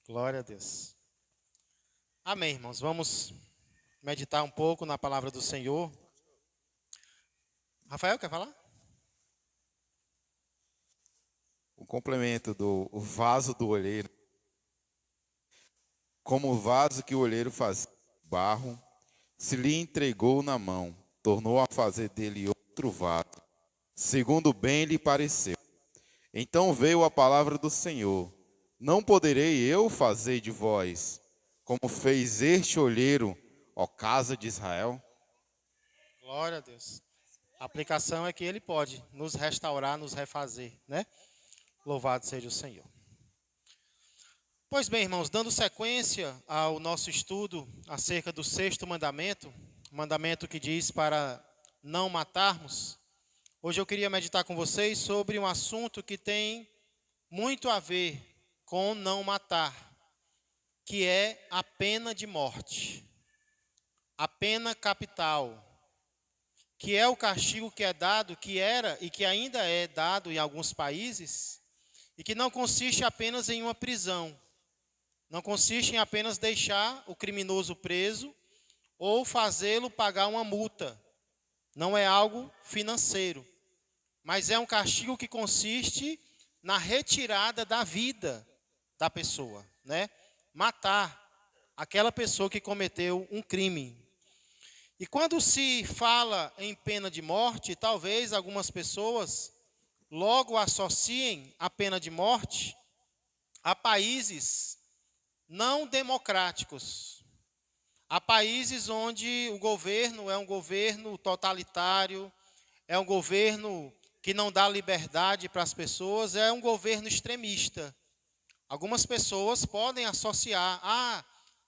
Glória a Deus. Amém, irmãos. Vamos meditar um pouco na palavra do Senhor. Rafael, quer falar? O complemento do o vaso do olheiro. Como o vaso que o olheiro fazia de barro, se lhe entregou na mão, tornou a fazer dele outro vaso, segundo bem lhe pareceu. Então veio a palavra do Senhor: Não poderei eu fazer de vós, como fez este olheiro, ó casa de Israel? Glória a Deus. A aplicação é que Ele pode nos restaurar, nos refazer, né? Louvado seja o Senhor. Pois bem, irmãos, dando sequência ao nosso estudo acerca do sexto mandamento, mandamento que diz para não matarmos, hoje eu queria meditar com vocês sobre um assunto que tem muito a ver com não matar, que é a pena de morte, a pena capital, que é o castigo que é dado, que era e que ainda é dado em alguns países, e que não consiste apenas em uma prisão, não consiste em apenas deixar o criminoso preso ou fazê-lo pagar uma multa. Não é algo financeiro, mas é um castigo que consiste na retirada da vida da pessoa, né? Matar aquela pessoa que cometeu um crime. E quando se fala em pena de morte, talvez algumas pessoas logo associem a pena de morte a países não democráticos, a países onde o governo é um governo totalitário, é um governo que não dá liberdade para as pessoas, é um governo extremista. Algumas pessoas podem associar,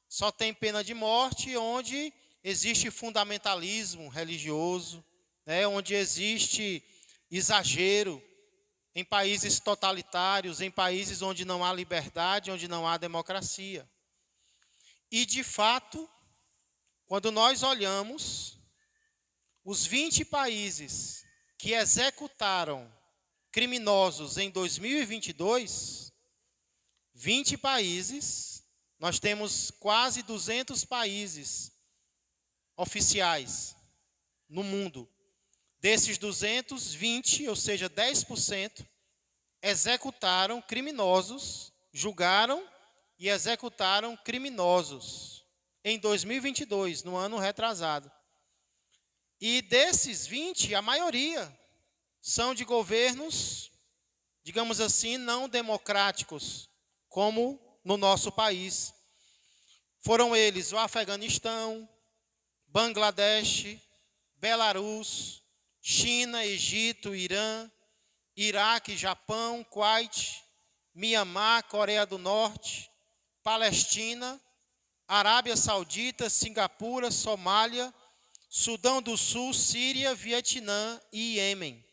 só tem pena de morte onde existe fundamentalismo religioso, né, onde existe exagero, em países totalitários, em países onde não há liberdade, onde não há democracia. E, de fato, quando nós olhamos os 20 países que executaram criminosos em 2022, 20 países, nós temos quase 200 países oficiais no mundo. Desses 220, ou seja, 10%, executaram criminosos, julgaram e executaram criminosos em 2022, no ano retrasado. E desses 20, a maioria são de governos, digamos assim, não democráticos, como no nosso país. Foram eles o Afeganistão, Bangladesh, Belarus, China, Egito, Irã, Iraque, Japão, Kuwait, Mianmar, Coreia do Norte, Palestina, Arábia Saudita, Singapura, Somália, Sudão do Sul, Síria, Vietnã e Iêmen.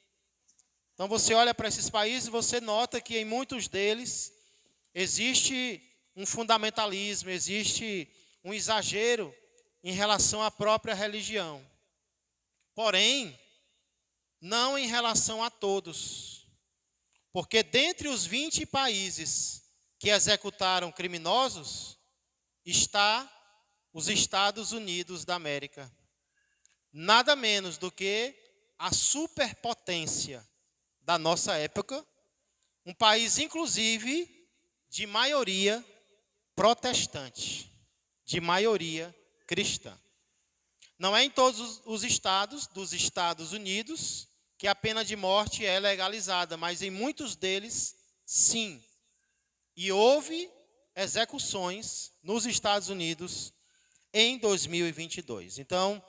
Então você olha para esses países e você nota que em muitos deles existe um fundamentalismo, existe um exagero em relação à própria religião. Porém, não em relação a todos. Porque dentre os 20 países que executaram criminosos, está os Estados Unidos da América. Nada menos do que a superpotência da nossa época, um país, inclusive, de maioria protestante, de maioria cristã. Não é em todos os estados dos Estados Unidos que a pena de morte é legalizada, mas em muitos deles, sim. E houve execuções nos Estados Unidos em 2022. Então,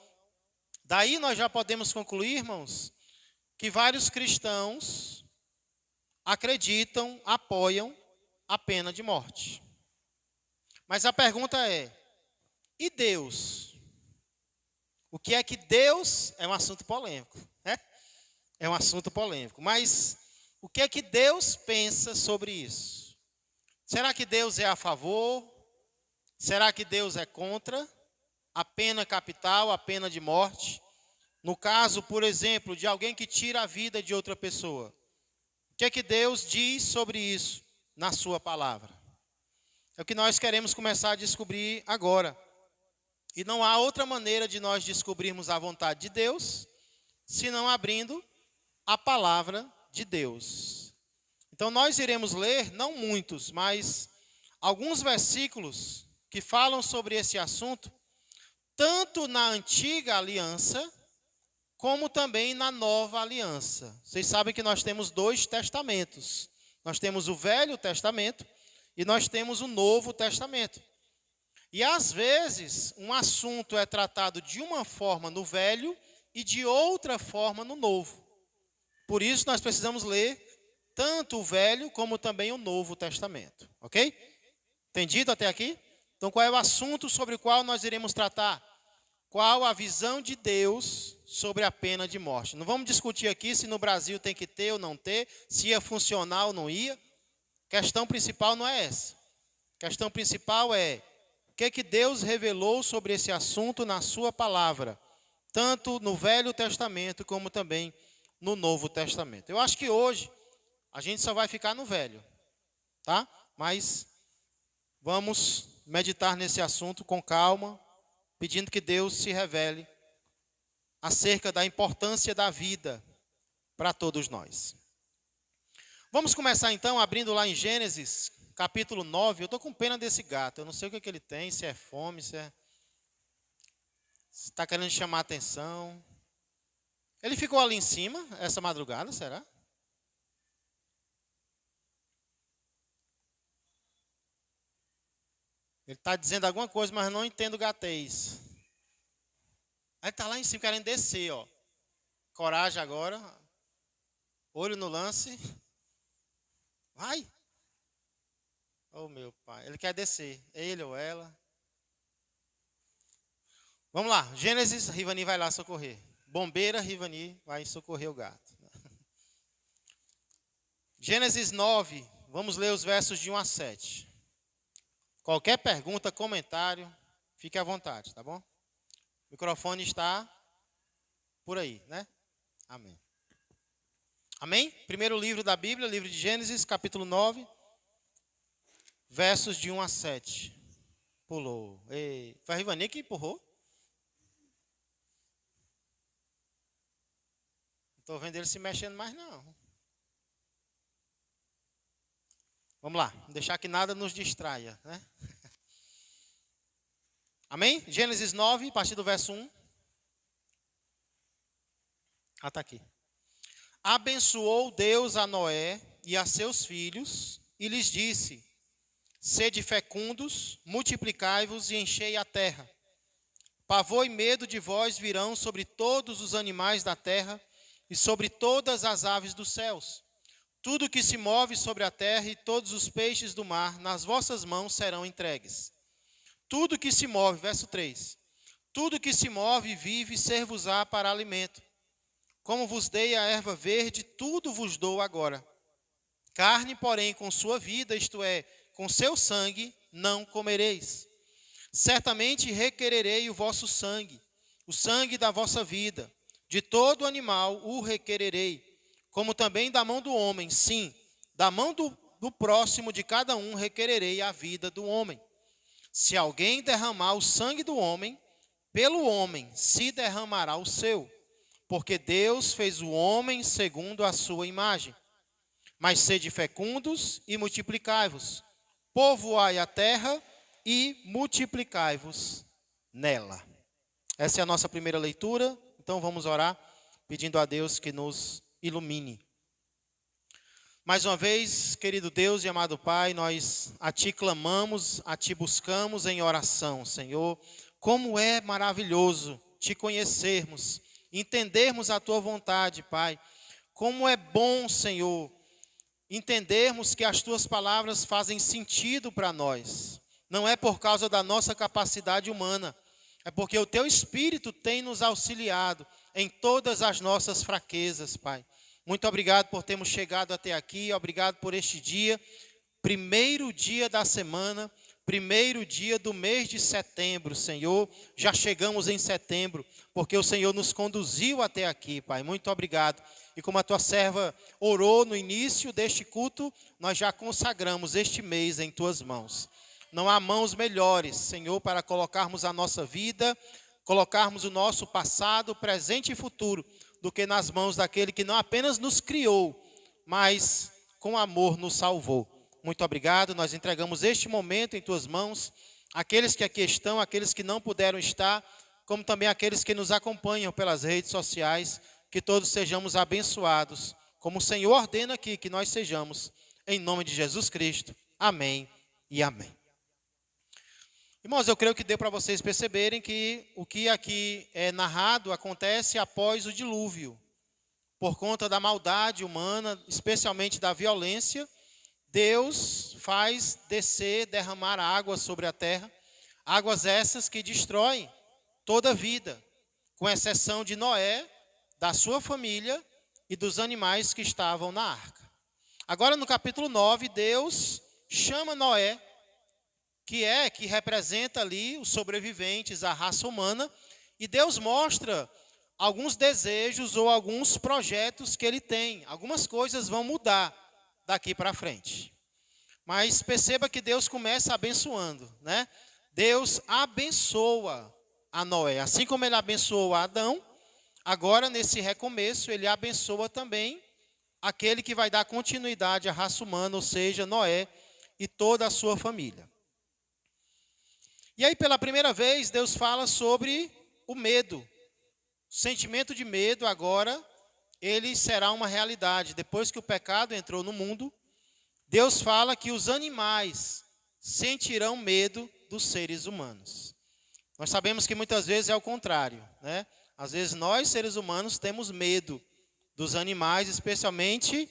daí nós já podemos concluir, irmãos, que vários cristãos acreditam, apoiam a pena de morte. Mas a pergunta é: e Deus? O que é que Deus... É um assunto polêmico, né? É um assunto polêmico. Mas o que é que Deus pensa sobre isso? Será que Deus é a favor? Será que Deus é contra a pena capital, a pena de morte? No caso, por exemplo, de alguém que tira a vida de outra pessoa. O que é que Deus diz sobre isso na sua palavra? É o que nós queremos começar a descobrir agora. E não há outra maneira de nós descobrirmos a vontade de Deus, senão abrindo a palavra de Deus. Então nós iremos ler, não muitos, mas alguns versículos que falam sobre esse assunto, tanto na antiga aliança, como também na nova aliança. Vocês sabem que nós temos 2 testamentos. Nós temos o Velho Testamento e nós temos o Novo Testamento. E às vezes, um assunto é tratado de uma forma no Velho e de outra forma no Novo. Por isso, nós precisamos ler tanto o Velho como também o Novo Testamento. Ok? Entendido até aqui? Então, qual é o assunto sobre o qual nós iremos tratar? Qual a visão de Deus sobre a pena de morte? Não vamos discutir aqui se no Brasil tem que ter ou não ter, se ia funcionar ou não ia. A questão principal não é essa. A questão principal é o que Deus revelou sobre esse assunto na sua palavra, tanto no Velho Testamento como também no Novo Testamento. Eu acho que hoje a gente só vai ficar no Velho, tá? Mas vamos meditar nesse assunto com calma, pedindo que Deus se revele acerca da importância da vida para todos nós. Vamos começar então abrindo lá em Gênesis, capítulo 9. Eu estou com pena desse gato, eu não sei o que ele tem, se é fome, se está querendo chamar atenção. Ele ficou ali em cima essa madrugada, será? Ele está dizendo alguma coisa, mas não entendo gatês. Aí está lá em cima querendo descer, ó. Coragem agora. Olho no lance. Vai. Oh, meu pai. Ele quer descer. Ele ou ela. Vamos lá. Gênesis, Rivani vai lá socorrer. Bombeira, Rivani vai socorrer o gato. Gênesis 9. Vamos ler os versos de 1 a 7. Qualquer pergunta, comentário, fique à vontade, tá bom? O microfone está por aí, né? Amém. Amém? Primeiro livro da Bíblia, livro de Gênesis, capítulo 9, versos de 1 a 7. Pulou. Ei, foi a Rivani que empurrou? Não estou vendo ele se mexendo mais, não. Vamos lá, não deixar que nada nos distraia, né? Amém? Gênesis 9, a partir do verso 1. Está aqui. Abençoou Deus a Noé e a seus filhos e lhes disse: sede fecundos, multiplicai-vos e enchei a terra. Pavor e medo de vós virão sobre todos os animais da terra e sobre todas as aves dos céus. Tudo que se move sobre a terra e todos os peixes do mar, nas vossas mãos serão entregues. Tudo que se move, verso 3. Tudo que se move e vive, ser-vos-á para alimento. Como vos dei a erva verde, tudo vos dou agora. Carne, porém, com sua vida, isto é, com seu sangue, não comereis. Certamente requererei o vosso sangue, o sangue da vossa vida. De todo animal o requererei. Como também da mão do homem, sim, da mão do próximo de cada um requererei a vida do homem. Se alguém derramar o sangue do homem, pelo homem se derramará o seu, porque Deus fez o homem segundo a sua imagem. Mas sede fecundos e multiplicai-vos, povoai a terra e multiplicai-vos nela. Essa é a nossa primeira leitura, então vamos orar, pedindo a Deus que nos ilumine. Mais uma vez, querido Deus e amado Pai, nós a Ti clamamos, a Ti buscamos em oração, Senhor. Como é maravilhoso Te conhecermos, entendermos a Tua vontade, Pai. Como é bom, Senhor, entendermos que as Tuas palavras fazem sentido para nós. Não é por causa da nossa capacidade humana, é porque o Teu Espírito tem nos auxiliado em todas as nossas fraquezas, Pai. Muito obrigado por termos chegado até aqui, obrigado por este dia, primeiro dia da semana, primeiro dia do mês de setembro, Senhor. Já chegamos em setembro, porque o Senhor nos conduziu até aqui, Pai. Muito obrigado. E como a Tua serva orou no início deste culto, nós já consagramos este mês em Tuas mãos. Não há mãos melhores, Senhor, para colocarmos a nossa vida, colocarmos o nosso passado, presente e futuro, do que nas mãos daquele que não apenas nos criou, mas com amor nos salvou. Muito obrigado, nós entregamos este momento em tuas mãos, aqueles que aqui estão, aqueles que não puderam estar, como também aqueles que nos acompanham pelas redes sociais, que todos sejamos abençoados, como o Senhor ordena aqui que nós sejamos, em nome de Jesus Cristo. Amém e amém. Irmãos, eu creio que deu para vocês perceberem que o que aqui é narrado acontece após o dilúvio. Por conta da maldade humana, especialmente da violência, Deus faz descer, derramar água sobre a terra, águas essas que destroem toda a vida, com exceção de Noé, da sua família e dos animais que estavam na arca. Agora no capítulo 9, Deus chama Noé, que representa ali os sobreviventes, a raça humana, e Deus mostra alguns desejos ou alguns projetos que ele tem. Algumas coisas vão mudar daqui para frente. Mas perceba que Deus começa abençoando, né? Deus abençoa a Noé, assim como ele abençoou a Adão. Agora, nesse recomeço, ele abençoa também aquele que vai dar continuidade à raça humana, ou seja, Noé e toda a sua família. E aí, pela primeira vez, Deus fala sobre o medo. O sentimento de medo, agora, ele será uma realidade. Depois que o pecado entrou no mundo, Deus fala que os animais sentirão medo dos seres humanos. Nós sabemos que muitas vezes é o contrário, né? Às vezes nós, seres humanos, temos medo dos animais, especialmente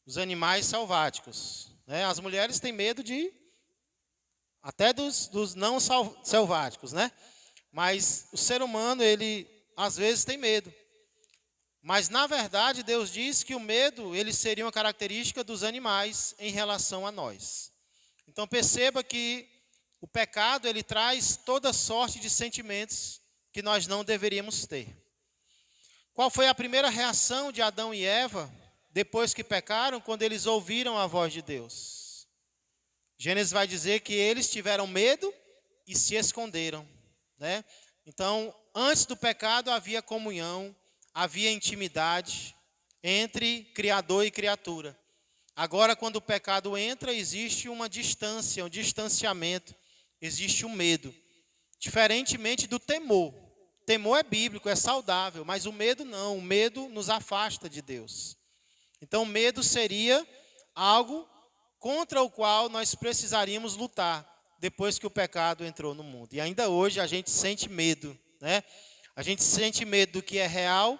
os animais selváticos, né? As mulheres têm medo até dos não selváticos, né? Mas o ser humano, ele às vezes tem medo. Mas na verdade Deus diz que o medo, ele seria uma característica dos animais em relação a nós. Então perceba que o pecado, ele traz toda sorte de sentimentos que nós não deveríamos ter. Qual foi a primeira reação de Adão e Eva depois que pecaram, quando eles ouviram a voz de Deus? Gênesis vai dizer que eles tiveram medo e se esconderam, né? Então, antes do pecado havia comunhão, havia intimidade entre Criador e criatura. Agora, quando o pecado entra, existe uma distância, um distanciamento, existe um medo. Diferentemente do temor. Temor é bíblico, é saudável, mas o medo não. O medo nos afasta de Deus. Então, o medo seria algo contra o qual nós precisaríamos lutar depois que o pecado entrou no mundo. E ainda hoje a gente sente medo, né? A gente sente medo do que é real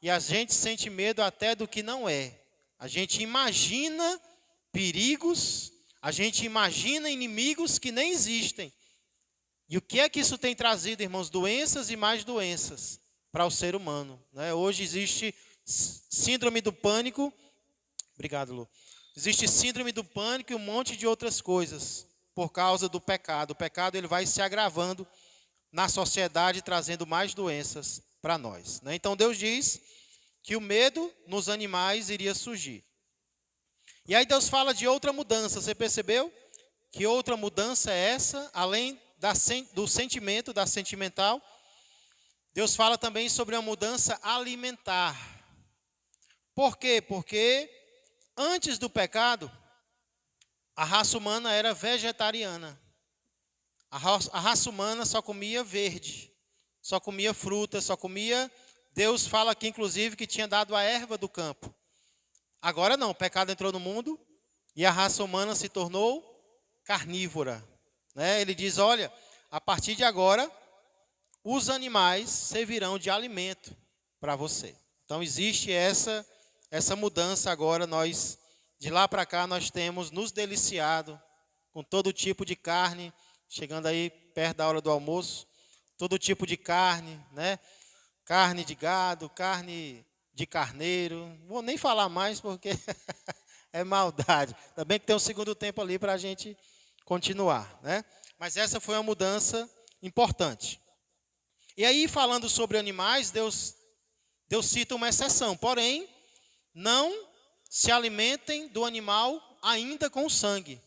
e a gente sente medo até do que não é. A gente imagina perigos, a gente imagina inimigos que nem existem. E o que é que isso tem trazido, irmãos? Doenças e mais doenças para o ser humano, né? Hoje existe síndrome do pânico. Obrigado, Lu. Existe síndrome do pânico e um monte de outras coisas por causa do pecado. O pecado, ele vai se agravando na sociedade, trazendo mais doenças para nós, né? Então Deus diz que o medo nos animais iria surgir. E aí Deus fala de outra mudança. Você percebeu? Que outra mudança é essa? Além do sentimento, da sentimental, Deus fala também sobre uma mudança alimentar. Por quê? Porque antes do pecado, a raça humana era vegetariana. A raça humana só comia verde, só comia fruta, só comia... Deus fala aqui, inclusive, que tinha dado a erva do campo. Agora não, o pecado entrou no mundo e a raça humana se tornou carnívora, né? Ele diz, olha, a partir de agora, os animais servirão de alimento para você. Então existe essa mudança agora. Nós, de lá para cá, nós temos nos deliciado com todo tipo de carne, chegando aí perto da hora do almoço, todo tipo de carne, né? Carne de gado, carne de carneiro. Não vou nem falar mais porque é maldade. Ainda bem que tem um segundo tempo ali para a gente continuar, né? Mas essa foi uma mudança importante. E aí, falando sobre animais, Deus cita uma exceção. Porém, não se alimentem do animal ainda com sangue.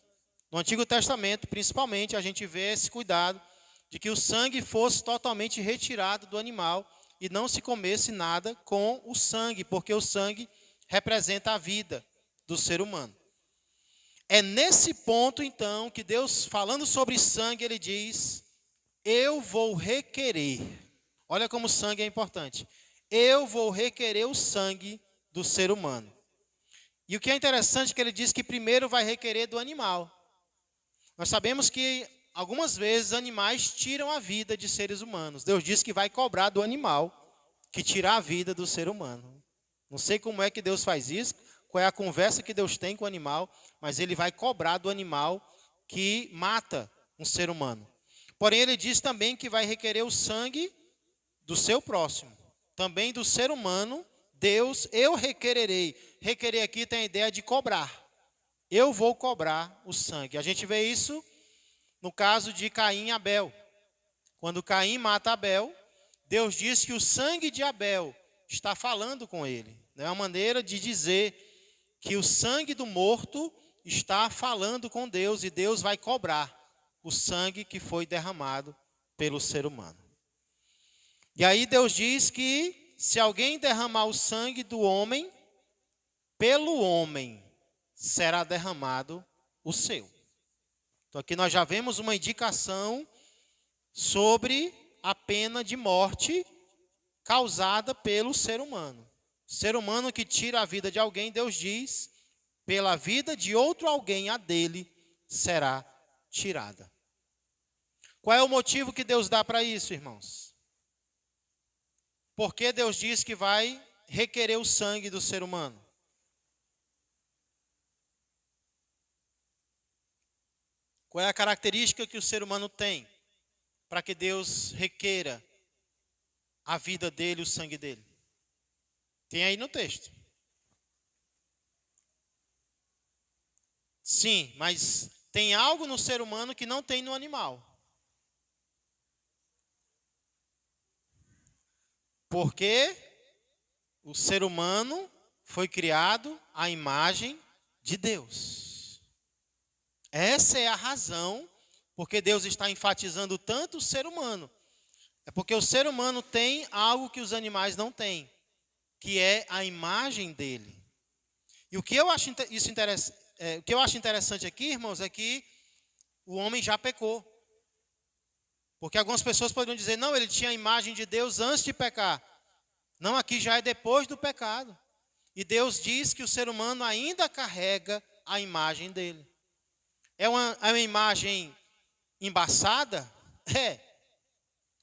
No Antigo Testamento, principalmente, a gente vê esse cuidado de que o sangue fosse totalmente retirado do animal e não se comesse nada com o sangue, porque o sangue representa a vida do ser humano. É nesse ponto, então, que Deus, falando sobre sangue, ele diz: eu vou requerer. Olha como o sangue é importante. Eu vou requerer o sangue do ser humano. E o que é interessante é que ele diz que primeiro vai requerer do animal. Nós sabemos que algumas vezes animais tiram a vida de seres humanos. Deus diz que vai cobrar do animal que tira a vida do ser humano. Não sei como é que Deus faz isso, qual é a conversa que Deus tem com o animal, mas ele vai cobrar do animal que mata um ser humano. Porém, ele diz também que vai requerer o sangue do seu próximo. Também do ser humano, Deus, eu requererei. Requerer aqui tem a ideia de cobrar. Eu vou cobrar o sangue. A gente vê isso no caso de Caim e Abel. Quando Caim mata Abel, Deus diz que o sangue de Abel está falando com ele. É uma maneira de dizer que o sangue do morto está falando com Deus e Deus vai cobrar o sangue que foi derramado pelo ser humano. E aí Deus diz que se alguém derramar o sangue do homem, pelo homem será derramado o seu. Então aqui nós já vemos uma indicação sobre a pena de morte causada pelo ser humano. O ser humano que tira a vida de alguém, Deus diz, pela vida de outro alguém, a dele será tirada. Qual é o motivo que Deus dá para isso, irmãos? Por que Deus diz que vai requerer o sangue do ser humano? Qual é a característica que o ser humano tem para que Deus requeira a vida dele, o sangue dele? Tem aí no texto. Sim, mas tem algo no ser humano que não tem no animal. Porque o ser humano foi criado à imagem de Deus. Essa é a razão porque Deus está enfatizando tanto o ser humano. É porque o ser humano tem algo que os animais não têm, que é a imagem dele. E o que eu acho interessante aqui, irmãos, é que o homem já pecou. Porque algumas pessoas poderiam dizer, não, ele tinha a imagem de Deus antes de pecar. Não, aqui já é depois do pecado. E Deus diz que o ser humano ainda carrega a imagem dele. É uma imagem embaçada?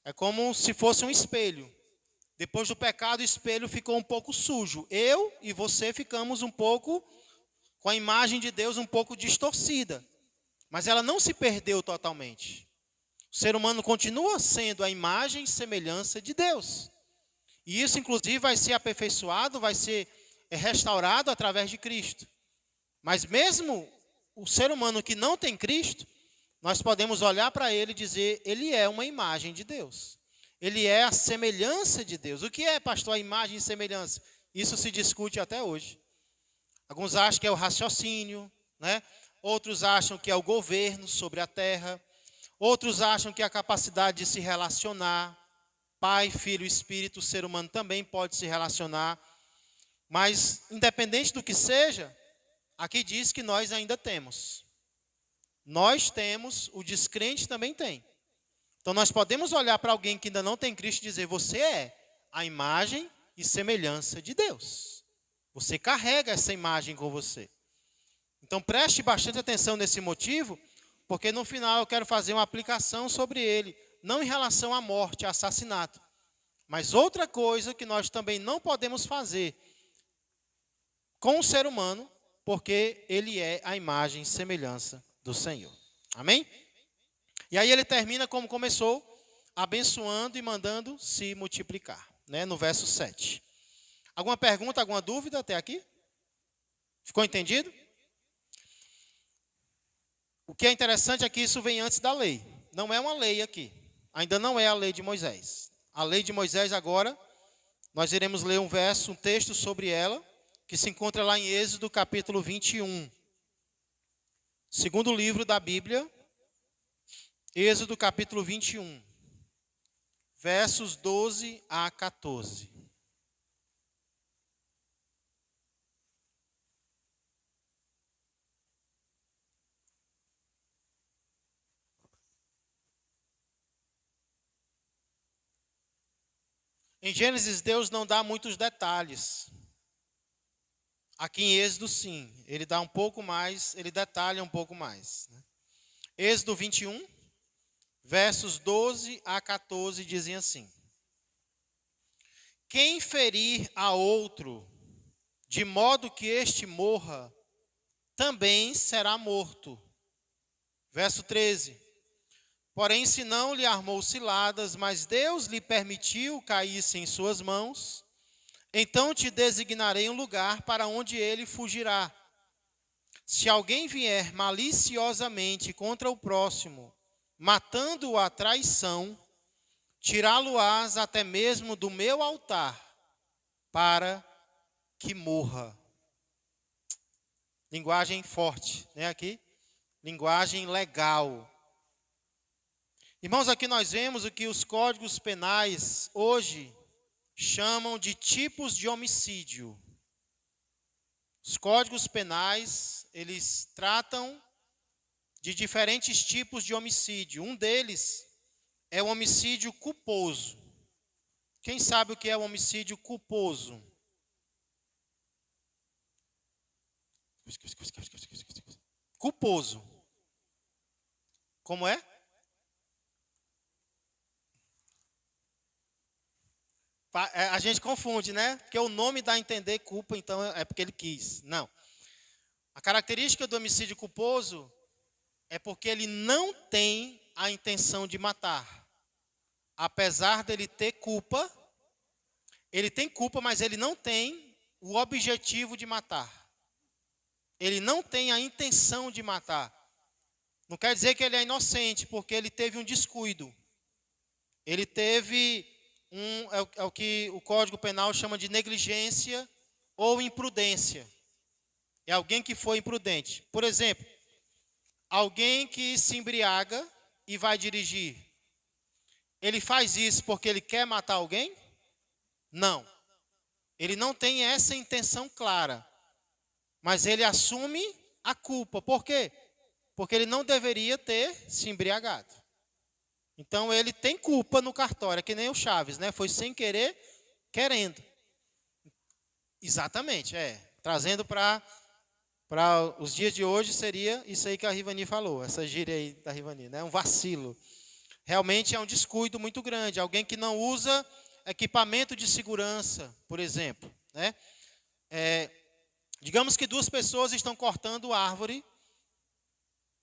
É como se fosse um espelho. Depois do pecado, o espelho ficou um pouco sujo. Eu e você ficamos um pouco com a imagem de Deus um pouco distorcida. Mas ela não se perdeu totalmente. O ser humano continua sendo a imagem e semelhança de Deus. E isso, inclusive, vai ser aperfeiçoado, vai ser restaurado através de Cristo. Mas mesmo o ser humano que não tem Cristo, nós podemos olhar para ele e dizer, ele é uma imagem de Deus. Ele é a semelhança de Deus. O que é, pastor, a imagem e semelhança? Isso se discute até hoje. Alguns acham que é o raciocínio, né? Outros acham que é o governo sobre a terra. Outros acham que é a capacidade de se relacionar. Pai, Filho, Espírito, o ser humano também pode se relacionar. Mas, independente do que seja, aqui diz que nós ainda temos. Nós temos, o descrente também tem. Então nós podemos olhar para alguém que ainda não tem Cristo e dizer, você é a imagem e semelhança de Deus. Você carrega essa imagem com você. Então preste bastante atenção nesse motivo, porque no final eu quero fazer uma aplicação sobre ele, não em relação à morte, a assassinato, mas outra coisa que nós também não podemos fazer com o ser humano, porque ele é a imagem e semelhança do Senhor. Amém? E aí ele termina como começou, abençoando e mandando se multiplicar, né? No verso 7. Alguma pergunta, alguma dúvida até aqui? Ficou entendido? O que é interessante é que isso vem antes da lei. Não é uma lei aqui. Ainda não é a lei de Moisés. A lei de Moisés agora, nós iremos ler um verso, um texto sobre ela, que se encontra lá em Êxodo capítulo 21. Segundo livro da Bíblia, Êxodo capítulo 21, versos 12 a 14. Em Gênesis, Deus não dá muitos detalhes. Aqui em Êxodo, sim. Ele dá um pouco mais, ele detalha um pouco mais. Êxodo 21, versos 12 a 14, dizem assim: quem ferir a outro, de modo que este morra, também será morto. Verso 13. Porém, se não lhe armou ciladas, mas Deus lhe permitiu caísse em suas mãos, então te designarei um lugar para onde ele fugirá. Se alguém vier maliciosamente contra o próximo, matando-o à traição, tirá-lo-ás até mesmo do meu altar, para que morra. Linguagem forte, né? Aqui, linguagem legal. Irmãos, aqui nós vemos o que os códigos penais hoje chamam de tipos de homicídio. Os códigos penais, eles tratam de diferentes tipos de homicídio. Um deles é o homicídio culposo. Quem sabe o que é o homicídio culposo? Culposo. Como é? A gente confunde, né? Porque o nome dá a entender culpa, então é porque ele quis. Não. A característica do homicídio culposo é porque ele não tem a intenção de matar. Apesar dele ter culpa, ele tem culpa, mas ele não tem o objetivo de matar. Ele não tem a intenção de matar. Não quer dizer que ele é inocente, porque ele teve um descuido. Ele teve é o que o Código Penal chama de negligência ou imprudência. É alguém que foi imprudente. Por exemplo, alguém que se embriaga e vai dirigir. Ele faz isso porque ele quer matar alguém? Não. Ele não tem essa intenção clara. Mas ele assume a culpa. Por quê? Porque ele não deveria ter se embriagado. Então ele tem culpa no cartório, é que nem o Chaves, né? Foi sem querer, querendo. Exatamente, trazendo para os dias de hoje seria isso aí que a Rivani falou, essa gíria aí da Rivani, né? Um vacilo. Realmente é um descuido muito grande. Alguém que não usa equipamento de segurança, por exemplo, né? Digamos que duas pessoas estão cortando árvore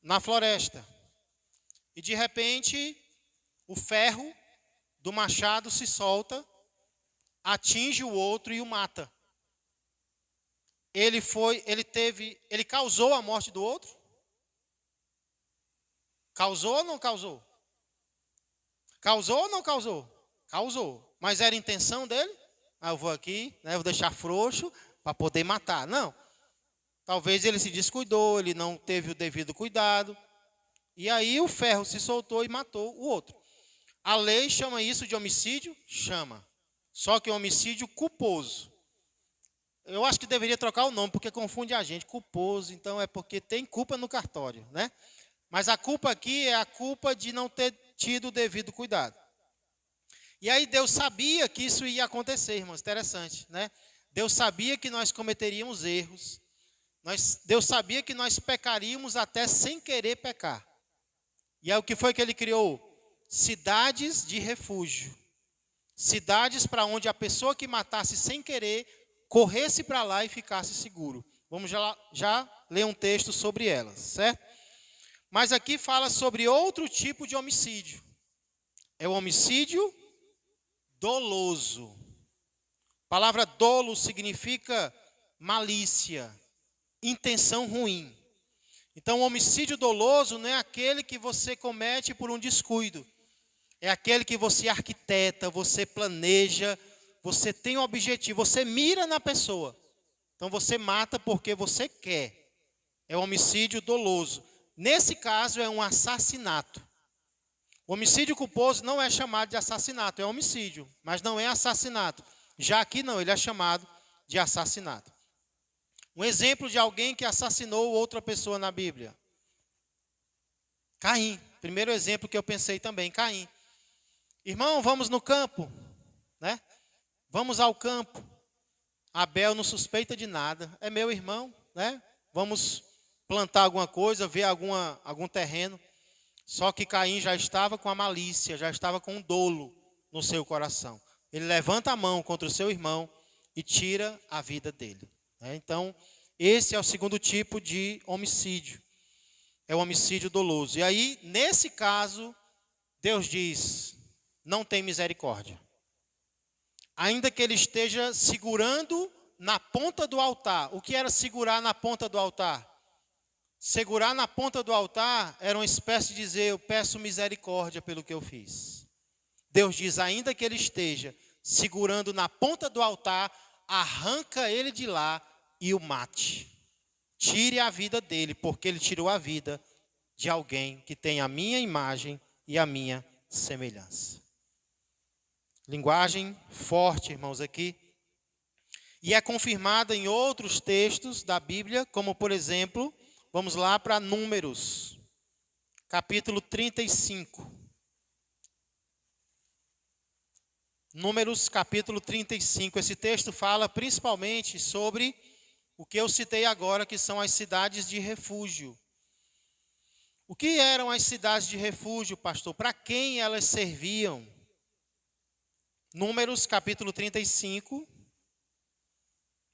na floresta. E de repente o ferro do machado se solta, atinge o outro e o mata. Ele causou a morte do outro? Causou ou não causou? Causou ou não causou? Causou. Mas era a intenção dele? Eu vou aqui, né, vou deixar frouxo para poder matar. Não. Talvez ele se descuidou, ele não teve o devido cuidado. E aí o ferro se soltou e matou o outro. A lei chama isso de homicídio? Chama. Só que é um homicídio culposo. Eu acho que deveria trocar o nome, porque confunde a gente. Culposo, então é porque tem culpa no cartório, né? Mas a culpa aqui é a culpa de não ter tido o devido cuidado. E aí Deus sabia que isso ia acontecer, irmãos. Interessante, né? Deus sabia que nós cometeríamos erros. Deus sabia que nós pecaríamos até sem querer pecar. E aí o que foi que ele criou? Cidades de refúgio. Cidades para onde a pessoa que matasse sem querer, corresse para lá e ficasse seguro. Vamos já ler um texto sobre elas, certo? Mas aqui fala sobre outro tipo de homicídio. É o homicídio doloso. A palavra dolo significa malícia, intenção ruim. Então, o homicídio doloso não é aquele que você comete por um descuido. É aquele que você arquiteta, você planeja, você tem um objetivo, você mira na pessoa. Então, você mata porque você quer. É o homicídio doloso. Nesse caso, é um assassinato. O homicídio culposo não é chamado de assassinato, é homicídio, mas não é assassinato. Já aqui não, ele é chamado de assassinato. Um exemplo de alguém que assassinou outra pessoa na Bíblia. Caim. Primeiro exemplo que eu pensei também, Caim. Irmão, vamos no campo, né? Vamos ao campo. Abel não suspeita de nada, é meu irmão, né? Vamos plantar alguma coisa, ver algum terreno. Só que Caim já estava com a malícia, já estava com um dolo no seu coração. Ele levanta a mão contra o seu irmão e tira a vida dele. Então, esse é o segundo tipo de homicídio. É o homicídio doloso. E aí, nesse caso, Deus diz, não tem misericórdia. Ainda que ele esteja segurando na ponta do altar. O que era segurar na ponta do altar? Segurar na ponta do altar era uma espécie de dizer, eu peço misericórdia pelo que eu fiz. Deus diz, ainda que ele esteja segurando na ponta do altar, arranca ele de lá e o mate. Tire a vida dele, porque ele tirou a vida de alguém que tem a minha imagem e a minha semelhança. Linguagem forte, irmãos, aqui. E é confirmada em outros textos da Bíblia, como por exemplo, vamos lá para Números, capítulo 35. Números, capítulo 35. Esse texto fala principalmente sobre o que eu citei agora, que são as cidades de refúgio. O que eram as cidades de refúgio, pastor? Para quem elas serviam? Números, capítulo 35,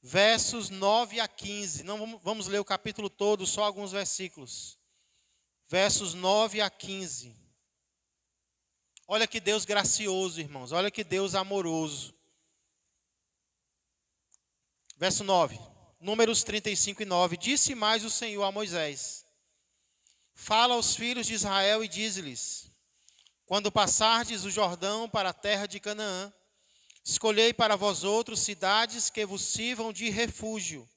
versos 9 a 15. Não vamos ler o capítulo todo, só alguns versículos. Versos 9 a 15. Olha que Deus gracioso, irmãos. Olha que Deus amoroso. Verso 9. Números 35 e 9. Disse mais o Senhor a Moisés: fala aos filhos de Israel e dize-lhes: quando passardes o Jordão para a terra de Canaã, escolhei para vós outros cidades que vos sirvam de refúgio,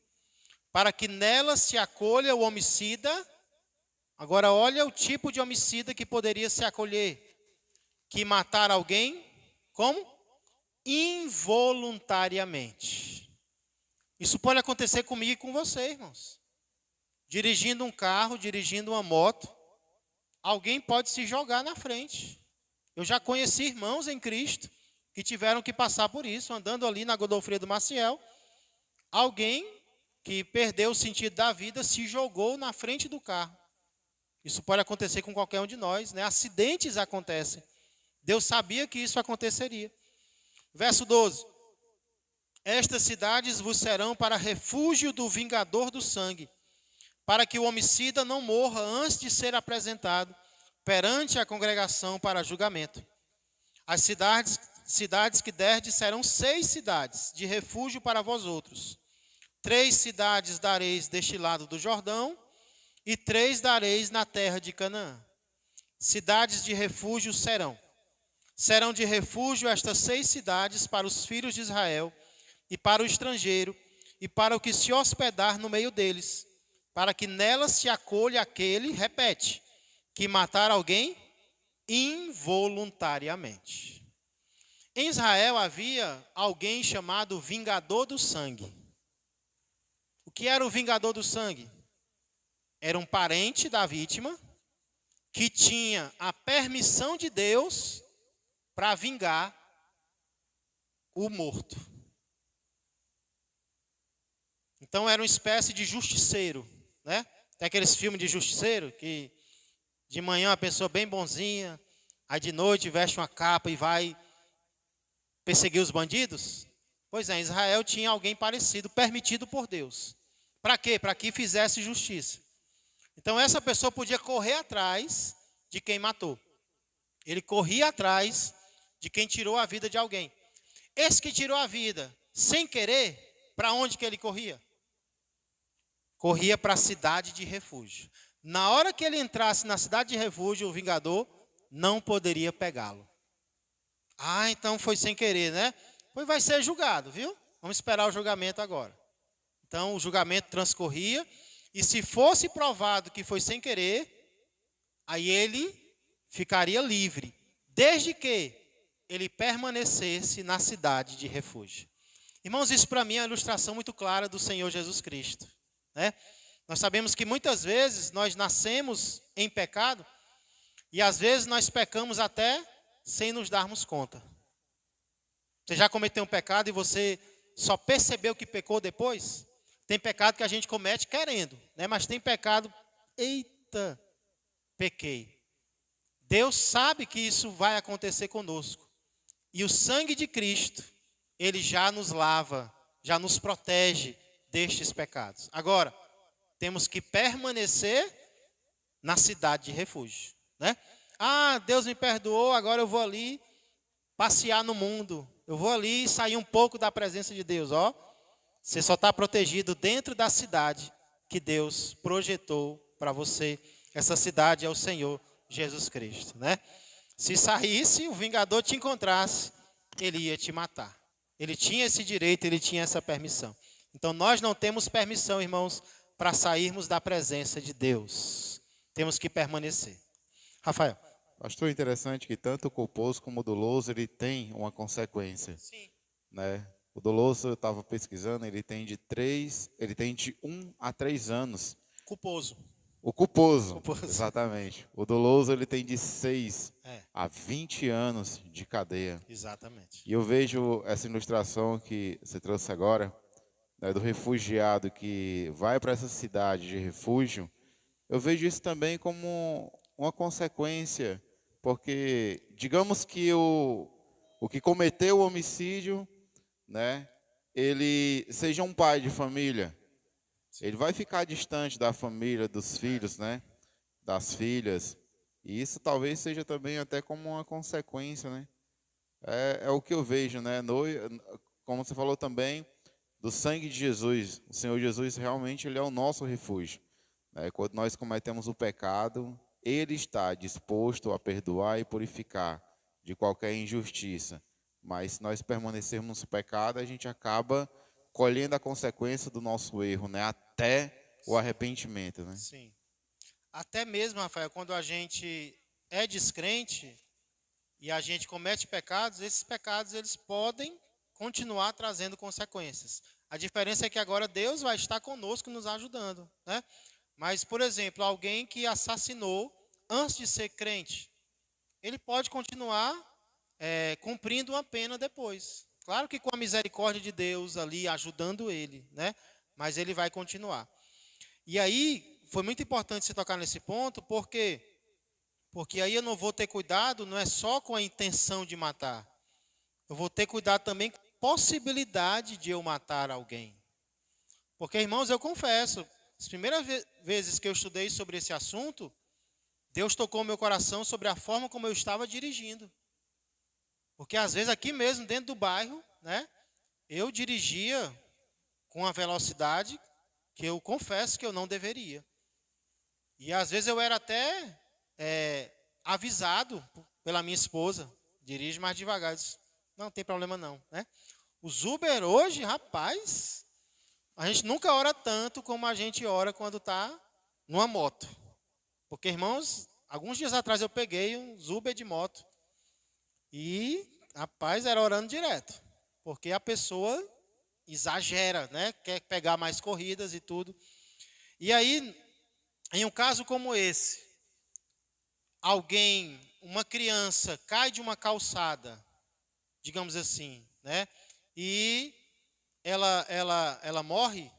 para que nelas se acolha o homicida. Agora olha o tipo de homicida que poderia se acolher. Que matar alguém, como? Involuntariamente. Isso pode acontecer comigo e com você, irmãos. Dirigindo um carro, dirigindo uma moto, alguém pode se jogar na frente. Eu já conheci irmãos em Cristo que tiveram que passar por isso, andando ali na Godofredo Maciel. Alguém que perdeu o sentido da vida se jogou na frente do carro. Isso pode acontecer com qualquer um de nós, né? Acidentes acontecem. Deus sabia que isso aconteceria. Verso 12. Estas cidades vos serão para refúgio do vingador do sangue, para que o homicida não morra antes de ser apresentado perante a congregação para julgamento. As cidades que derdes serão 6 cidades de refúgio para vós outros. 3 cidades dareis deste lado do Jordão, e 3 dareis na terra de Canaã. Cidades de refúgio serão. Serão de refúgio estas 6 cidades para os filhos de Israel, e para o estrangeiro, e para o que se hospedar no meio deles, para que nelas se acolha aquele, repete, que matar alguém involuntariamente. Em Israel havia alguém chamado vingador do sangue. O que era o vingador do sangue? Era um parente da vítima que tinha a permissão de Deus para vingar o morto. Então era uma espécie de justiceiro, né? Tem aqueles filmes de justiceiro que de manhã a pessoa bem bonzinha, aí de noite veste uma capa e vai perseguir os bandidos. Pois é, em Israel tinha alguém parecido, permitido por Deus. Para quê? Para que fizesse justiça. Então essa pessoa podia correr atrás de quem matou. Ele corria atrás de quem tirou a vida de alguém. Esse que tirou a vida sem querer, para onde que ele corria? Corria para a cidade de refúgio. Na hora que ele entrasse na cidade de refúgio, o vingador não poderia pegá-lo. Ah, então foi sem querer, né? Pois vai ser julgado, viu? Vamos esperar o julgamento agora. Então o julgamento transcorria, e se fosse provado que foi sem querer, aí ele ficaria livre, desde que ele permanecesse na cidade de refúgio. Irmãos, isso para mim é uma ilustração muito clara do Senhor Jesus Cristo, né? Nós sabemos que muitas vezes nós nascemos em pecado e às vezes nós pecamos até sem nos darmos conta. Você já cometeu um pecado e você só percebeu que pecou depois? Tem pecado que a gente comete querendo, né? Mas tem pecado, eita, pequei. Deus sabe que isso vai acontecer conosco. E o sangue de Cristo, ele já nos lava, já nos protege destes pecados. Agora, temos que permanecer na cidade de refúgio, né? Ah, Deus me perdoou, agora eu vou ali passear no mundo. Eu vou ali sair um pouco da presença de Deus, ó. Você só está protegido dentro da cidade que Deus projetou para você. Essa cidade é o Senhor Jesus Cristo, né? Se saísse, o vingador te encontrasse, ele ia te matar. Ele tinha esse direito, ele tinha essa permissão. Então nós não temos permissão, irmãos, para sairmos da presença de Deus. Temos que permanecer. Rafael. Pastor, interessante que tanto o culposo como o doloso, ele tem uma consequência. Sim. Né? O doloso, eu estava pesquisando, ele tem de 1 a 3 anos. Culposo. O culposo, exatamente. O doloso, ele tem de 6 a 20 anos de cadeia. Exatamente. E eu vejo essa ilustração que você trouxe agora, né, do refugiado que vai para essa cidade de refúgio. Eu vejo isso também como uma consequência, porque digamos que o que cometeu o homicídio, né, ele seja um pai de família. Ele vai ficar distante da família, dos filhos, né, das filhas. E isso talvez seja também até como uma consequência, né? É o que eu vejo, né? Como você falou também, do sangue de Jesus. O Senhor Jesus realmente ele é o nosso refúgio. Né? Quando nós cometemos o pecado, Ele está disposto a perdoar e purificar de qualquer injustiça. Mas se nós permanecermos no pecado, a gente acaba colhendo a consequência do nosso erro, né? Até o arrependimento, né? Sim. Até mesmo, Rafael, quando a gente é descrente e a gente comete pecados, esses pecados eles podem continuar trazendo consequências. A diferença é que agora Deus vai estar conosco nos ajudando, né? Mas, por exemplo, alguém que assassinou antes de ser crente, ele pode continuar cumprindo uma pena depois. Claro que com a misericórdia de Deus ali ajudando ele, né? Mas ele vai continuar. E aí, foi muito importante você tocar nesse ponto, porque aí eu não vou ter cuidado, não é só com a intenção de matar. Eu vou ter cuidado também com a possibilidade de eu matar alguém. Porque, irmãos, eu confesso, as primeiras vezes que eu estudei sobre esse assunto, Deus tocou meu coração sobre a forma como eu estava dirigindo. Porque às vezes aqui mesmo, dentro do bairro, né, eu dirigia com uma velocidade que eu confesso que eu não deveria. E às vezes eu era até avisado pela minha esposa, dirige mais devagar. Eu disse, não tem problema não, né? Os Uber hoje, rapaz, a gente nunca ora tanto como a gente ora quando está numa moto. Porque, irmãos, alguns dias atrás eu peguei um Uber de moto. E, rapaz, era orando direto. Porque a pessoa exagera, né? Quer pegar mais corridas e tudo. E aí, em um caso como esse, uma criança cai de uma calçada, digamos assim, né? E ela morre.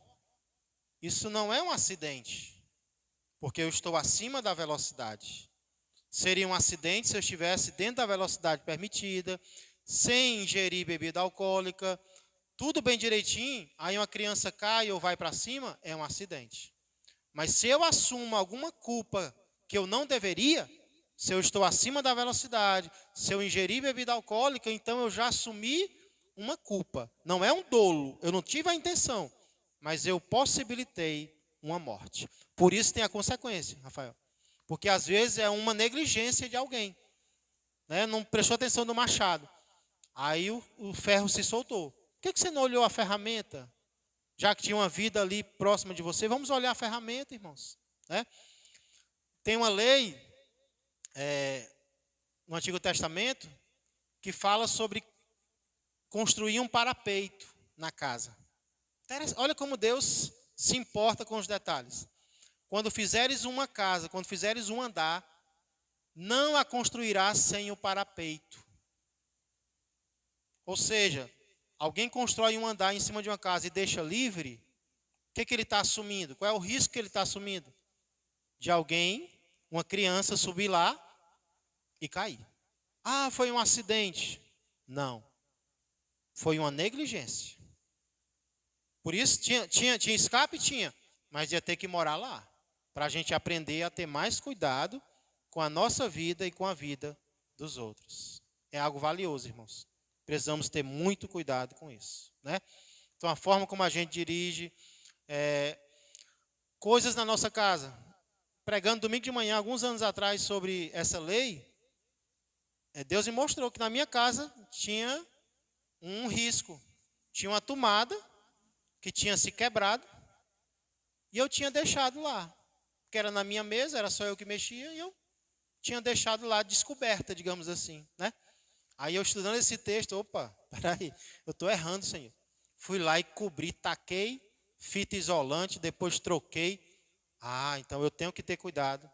Isso não é um acidente, porque eu estou acima da velocidade. Seria um acidente se eu estivesse dentro da velocidade permitida, sem ingerir bebida alcoólica, tudo bem direitinho, aí uma criança cai ou vai para cima, é um acidente. Mas se eu assumo alguma culpa que eu não deveria, se eu estou acima da velocidade, se eu ingerir bebida alcoólica, então eu já assumi uma culpa. Não é um dolo, eu não tive a intenção, mas eu possibilitei uma morte. Por isso tem a consequência, Rafael. Porque às vezes é uma negligência de alguém, né? Não prestou atenção no machado. Aí o ferro se soltou. Por que você não olhou a ferramenta? Já que tinha uma vida ali próxima de você, vamos olhar a ferramenta, irmãos, né? Tem uma lei no Antigo Testamento que fala sobre construir um parapeito na casa. Olha como Deus se importa com os detalhes. Quando fizeres uma casa, quando fizeres um andar, não a construirás sem o parapeito. Ou seja, alguém constrói um andar em cima de uma casa e deixa livre, o que ele está assumindo? Qual é o risco que ele está assumindo? De alguém, uma criança, subir lá e cair. Ah, foi um acidente. Não. Foi uma negligência. Por isso, tinha escape? Tinha. Mas ia ter que morar lá. Para a gente aprender a ter mais cuidado com a nossa vida e com a vida dos outros. É algo valioso, irmãos. Precisamos ter muito cuidado com isso, né? Então, a forma como a gente dirige, coisas na nossa casa. Pregando domingo de manhã, alguns anos atrás, sobre essa lei, Deus me mostrou que na minha casa tinha um risco. Tinha uma tomada que tinha se quebrado e eu tinha deixado lá. Porque era na minha mesa, era só eu que mexia e eu tinha deixado lá descoberta, digamos assim, né? Aí eu estudando esse texto, opa, peraí, eu estou errando, Senhor. Fui lá e cobri, taquei fita isolante, depois troquei. Ah, então eu tenho que ter cuidado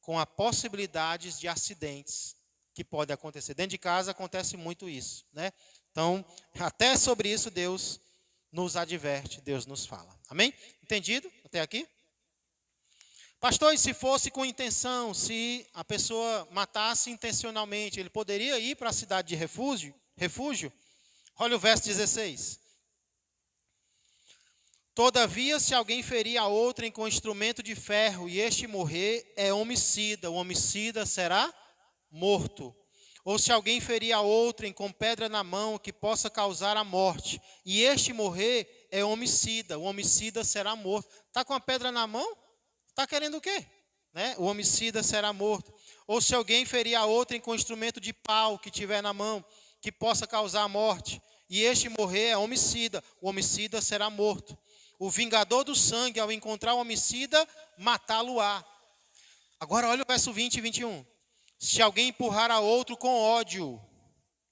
com as possibilidades de acidentes que podem acontecer. Dentro de casa acontece muito isso, né? Então, até sobre isso Deus nos adverte, Deus nos fala. Amém? Entendido até aqui? Pastor, e se fosse com intenção, se a pessoa matasse intencionalmente, ele poderia ir para a cidade de refúgio? Olha o verso 16. Todavia, se alguém ferir a outrem com instrumento de ferro e este morrer, é homicida. O homicida será morto. Ou se alguém ferir a outrem com pedra na mão que possa causar a morte, e este morrer, é homicida. O homicida será morto. Está com a pedra na mão? Está querendo o quê? Né? O homicida será morto. Ou se alguém ferir a outrem com instrumento de pau que tiver na mão, que possa causar a morte, e este morrer, é homicida. O homicida será morto. O vingador do sangue, ao encontrar o homicida, matá-lo-á. Agora olha o verso 20 e 21. Se alguém empurrar a outro com ódio,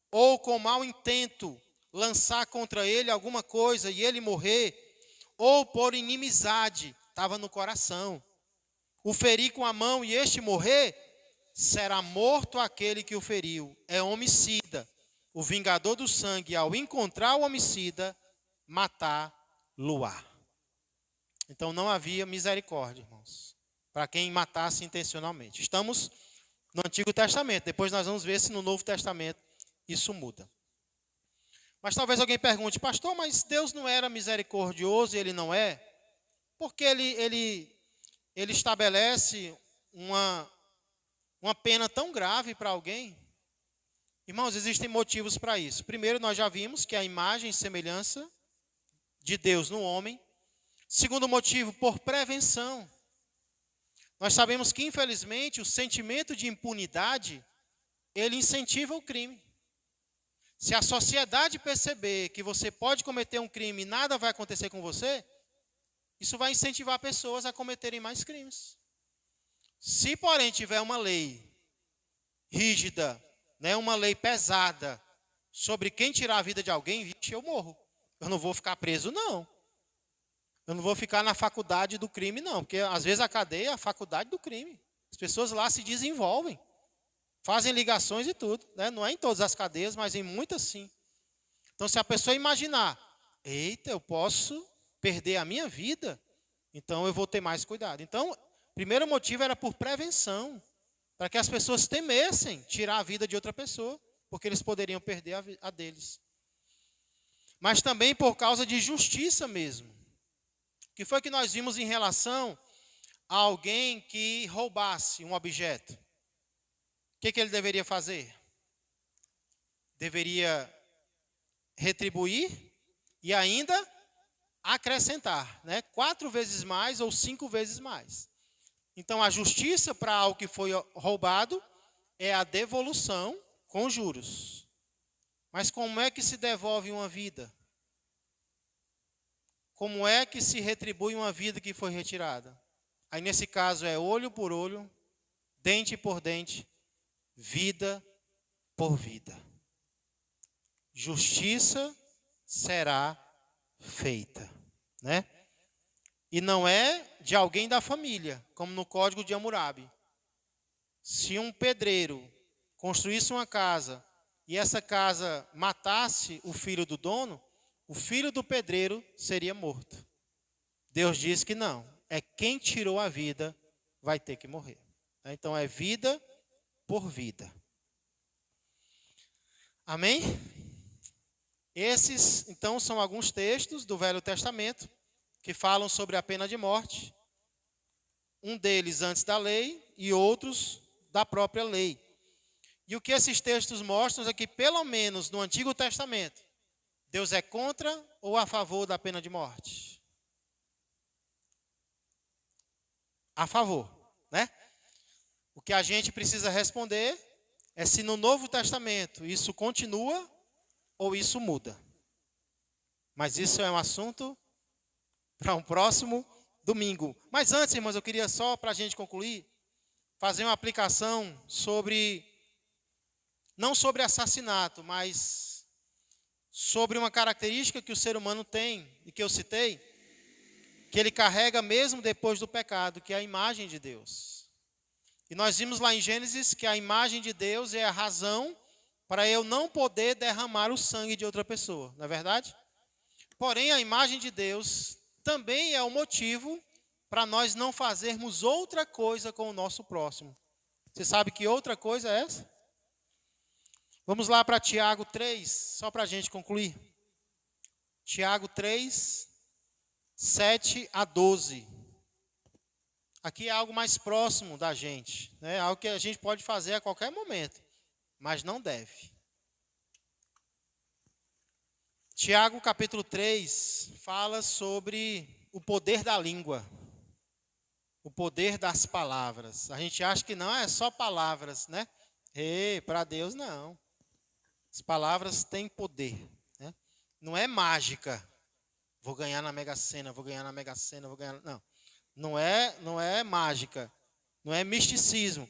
ou com mau intento, lançar contra ele alguma coisa e ele morrer, ou por inimizade, estava no coração, o ferir com a mão e este morrer, será morto aquele que o feriu. É homicida. O vingador do sangue, ao encontrar o homicida, matar-lo-á. Então não havia misericórdia, irmãos, para quem matasse intencionalmente. Estamos no Antigo Testamento, depois nós vamos ver se no Novo Testamento isso muda. Mas talvez alguém pergunte, pastor, mas Deus não era misericordioso e ele não é? Porque ele estabelece uma pena tão grave para alguém? Irmãos, existem motivos para isso. Primeiro, nós já vimos que a imagem e semelhança de Deus no homem. Segundo motivo, por prevenção. Nós sabemos que, infelizmente, o sentimento de impunidade, ele incentiva o crime. Se a sociedade perceber que você pode cometer um crime e nada vai acontecer com você, isso vai incentivar pessoas a cometerem mais crimes. Se, porém, tiver uma lei rígida, né, uma lei pesada, sobre quem tirar a vida de alguém, vixe, eu morro. Eu não vou ficar preso, não. Eu não vou ficar na faculdade do crime, não. Porque, às vezes, a cadeia é a faculdade do crime. As pessoas lá se desenvolvem. Fazem ligações e tudo. Né? Não é em todas as cadeias, mas em muitas sim. Então, se a pessoa imaginar, eita, eu posso perder a minha vida, então eu vou ter mais cuidado. Então, o primeiro motivo era por prevenção. Para que as pessoas temessem tirar a vida de outra pessoa, porque eles poderiam perder a deles. Mas também por causa de justiça mesmo. O que foi que nós vimos em relação a alguém que roubasse um objeto? O que ele deveria fazer? Deveria retribuir e ainda acrescentar, né? 4 vezes mais ou 5 vezes mais. Então, a justiça para algo que foi roubado é a devolução com juros. Mas como é que se devolve uma vida? Como é que se retribui uma vida que foi retirada? Aí, nesse caso, é olho por olho, dente por dente, vida por vida. Justiça será feita, né? E não é de alguém da família, como no Código de Hammurabi. Se um pedreiro construísse uma casa e essa casa matasse o filho do dono, o filho do pedreiro seria morto. Deus diz que não, é quem tirou a vida vai ter que morrer. Então é vida por vida. Amém? Esses, então, são alguns textos do Velho Testamento que falam sobre a pena de morte. Um deles antes da lei e outros da própria lei. E o que esses textos mostram é que, pelo menos no Antigo Testamento, Deus é contra ou a favor da pena de morte? A favor, né? O que a gente precisa responder é se no Novo Testamento isso continua ou isso muda. Mas isso é um assunto para um próximo domingo. Mas antes, irmãos, eu queria só, para a gente concluir, fazer uma aplicação sobre, não sobre assassinato, mas sobre uma característica que o ser humano tem, e que eu citei, que ele carrega mesmo depois do pecado, que é a imagem de Deus. E nós vimos lá em Gênesis que a imagem de Deus é a razão para eu não poder derramar o sangue de outra pessoa, não é verdade? Porém, a imagem de Deus também é o motivo para nós não fazermos outra coisa com o nosso próximo. Você sabe que outra coisa é essa? Vamos lá para Tiago 3, só para a gente concluir. Tiago 3, 7 a 12. Aqui é algo mais próximo da gente, né? Algo que a gente pode fazer a qualquer momento, mas não deve. Tiago capítulo 3 fala sobre o poder da língua, o poder das palavras. A gente acha que não é só palavras, né? Para Deus não. As palavras têm poder, né? Não é mágica. Vou ganhar na Mega Sena, vou ganhar na Mega Sena, vou ganhar. Não. Não é mágica, não é misticismo,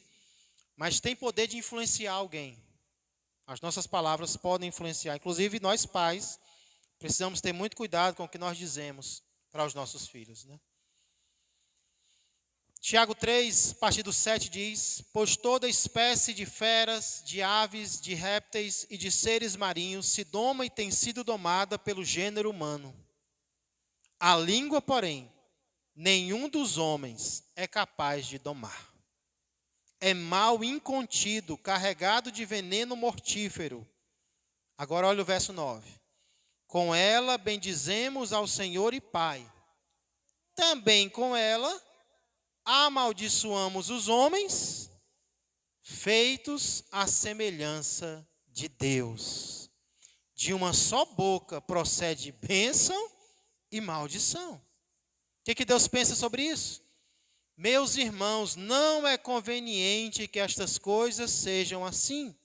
mas tem poder de influenciar alguém. As nossas palavras podem influenciar, inclusive nós pais precisamos ter muito cuidado com o que nós dizemos para os nossos filhos, né? Tiago 3, a partir do 7 diz: pois toda espécie de feras, de aves, de répteis e de seres marinhos se doma e tem sido domada pelo gênero humano. A língua, porém, nenhum dos homens é capaz de domar. É mal incontido, carregado de veneno mortífero. Agora olha o verso 9. Com ela bendizemos ao Senhor e Pai. Também com ela amaldiçoamos os homens, feitos à semelhança de Deus. De uma só boca procede bênção e maldição. O que Deus pensa sobre isso? Meus irmãos, não é conveniente que estas coisas sejam assim.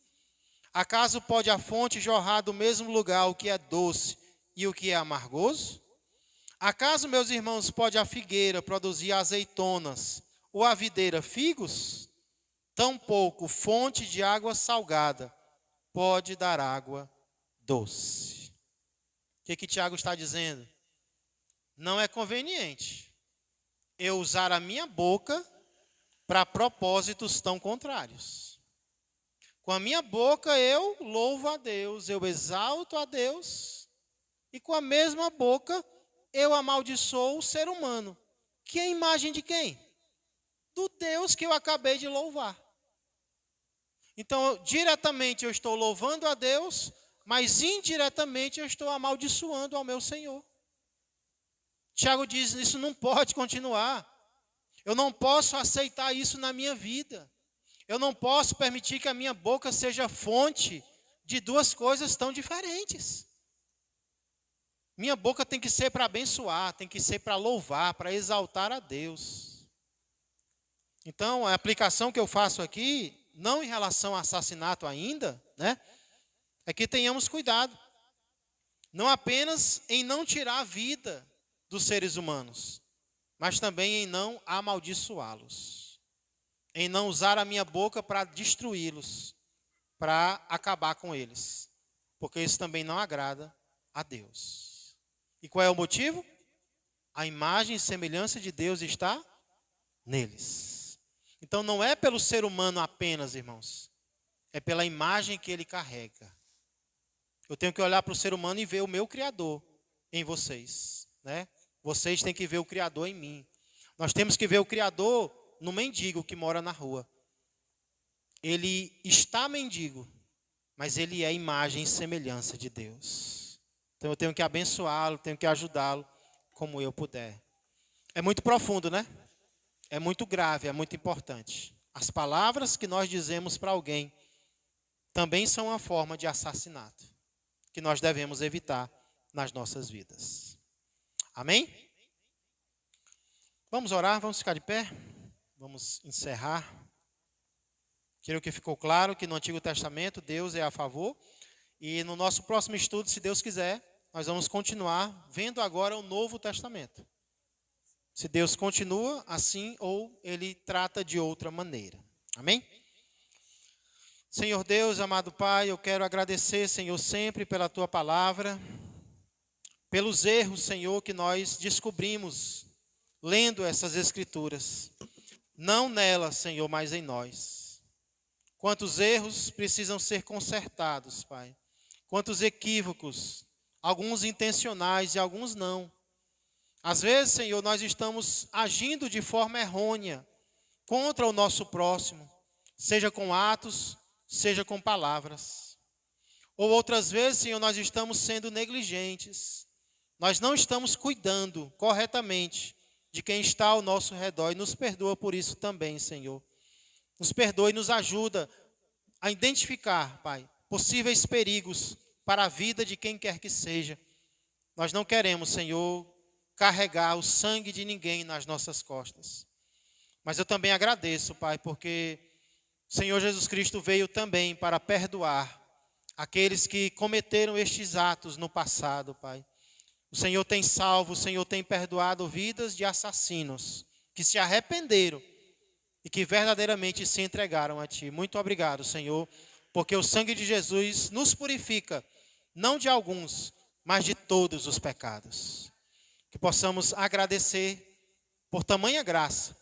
Acaso pode a fonte jorrar do mesmo lugar o que é doce e o que é amargoso? Acaso, meus irmãos, pode a figueira produzir azeitonas ou a videira figos? Tampouco fonte de água salgada pode dar água doce. O que Tiago está dizendo? Não é conveniente eu usar a minha boca para propósitos tão contrários. Com a minha boca eu louvo a Deus, eu exalto a Deus, e com a mesma boca eu amaldiçoo o ser humano, que é a imagem de quem? Do Deus que eu acabei de louvar. Então, diretamente eu estou louvando a Deus, mas indiretamente eu estou amaldiçoando ao meu Senhor. Tiago diz, isso não pode continuar. Eu não posso aceitar isso na minha vida. Eu não posso permitir que a minha boca seja fonte de duas coisas tão diferentes. Minha boca tem que ser para abençoar, tem que ser para louvar, para exaltar a Deus. Então, a aplicação que eu faço aqui, não em relação a assassinato ainda, né? É que tenhamos cuidado. Não apenas em não tirar a vida dos seres humanos, mas também em não amaldiçoá-los. em não usar a minha boca para destruí-los, para acabar com eles, porque isso também não agrada a Deus. E qual é o motivo? A imagem e semelhança de Deus está neles. Então não é pelo ser humano apenas, irmãos, é pela imagem que ele carrega. Eu tenho que olhar para o ser humano e ver o meu Criador em vocês, né? Vocês têm que ver o Criador em mim. Nós temos que ver o Criador no mendigo que mora na rua. Ele está mendigo, mas ele é imagem e semelhança de Deus. Então eu tenho que abençoá-lo, tenho que ajudá-lo como eu puder. É muito profundo, né? É muito grave, é muito importante. As palavras que nós dizemos para alguém também são uma forma de assassinato, que nós devemos evitar nas nossas vidas. Amém? Vamos orar, vamos ficar de pé, vamos encerrar. Creio que ficou claro que no Antigo Testamento Deus é a favor. E no nosso próximo estudo, se Deus quiser, nós vamos continuar vendo agora o Novo Testamento. Se Deus continua assim ou Ele trata de outra maneira. Amém? Senhor Deus, amado Pai, eu quero agradecer, Senhor, sempre pela Tua palavra, pelos erros, Senhor, que nós descobrimos lendo essas Escrituras. Não nelas, Senhor, mas em nós. Quantos erros precisam ser consertados, Pai. Quantos equívocos, alguns intencionais e alguns não. Às vezes, Senhor, nós estamos agindo de forma errônea contra o nosso próximo, seja com atos, seja com palavras. Ou outras vezes, Senhor, nós estamos sendo negligentes. Nós não estamos cuidando corretamente de quem está ao nosso redor. E nos perdoa por isso também, Senhor. Nos perdoa e nos ajuda a identificar, Pai, possíveis perigos para a vida de quem quer que seja. Nós não queremos, Senhor, carregar o sangue de ninguém nas nossas costas. Mas eu também agradeço, Pai, porque o Senhor Jesus Cristo veio também para perdoar aqueles que cometeram estes atos no passado, Pai. O Senhor tem salvo, o Senhor tem perdoado vidas de assassinos que se arrependeram e que verdadeiramente se entregaram a Ti. Muito obrigado, Senhor, porque o sangue de Jesus nos purifica, não de alguns, mas de todos os pecados. Que possamos agradecer por tamanha graça,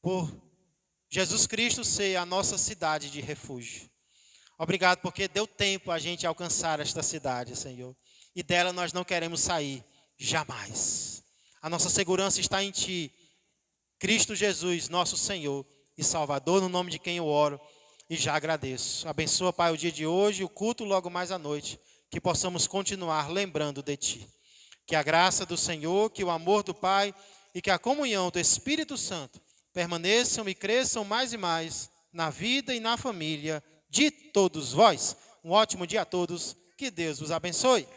por Jesus Cristo ser a nossa cidade de refúgio. Obrigado porque deu tempo a gente alcançar esta cidade, Senhor. E dela nós não queremos sair jamais. A nossa segurança está em Ti, Cristo Jesus, nosso Senhor e Salvador, no nome de quem eu oro e já agradeço. Abençoa, Pai, o dia de hoje, o culto logo mais à noite, que possamos continuar lembrando de Ti. Que a graça do Senhor, que o amor do Pai e que a comunhão do Espírito Santo permaneçam e cresçam mais e mais na vida e na família de todos vós. Um ótimo dia a todos, que Deus vos abençoe.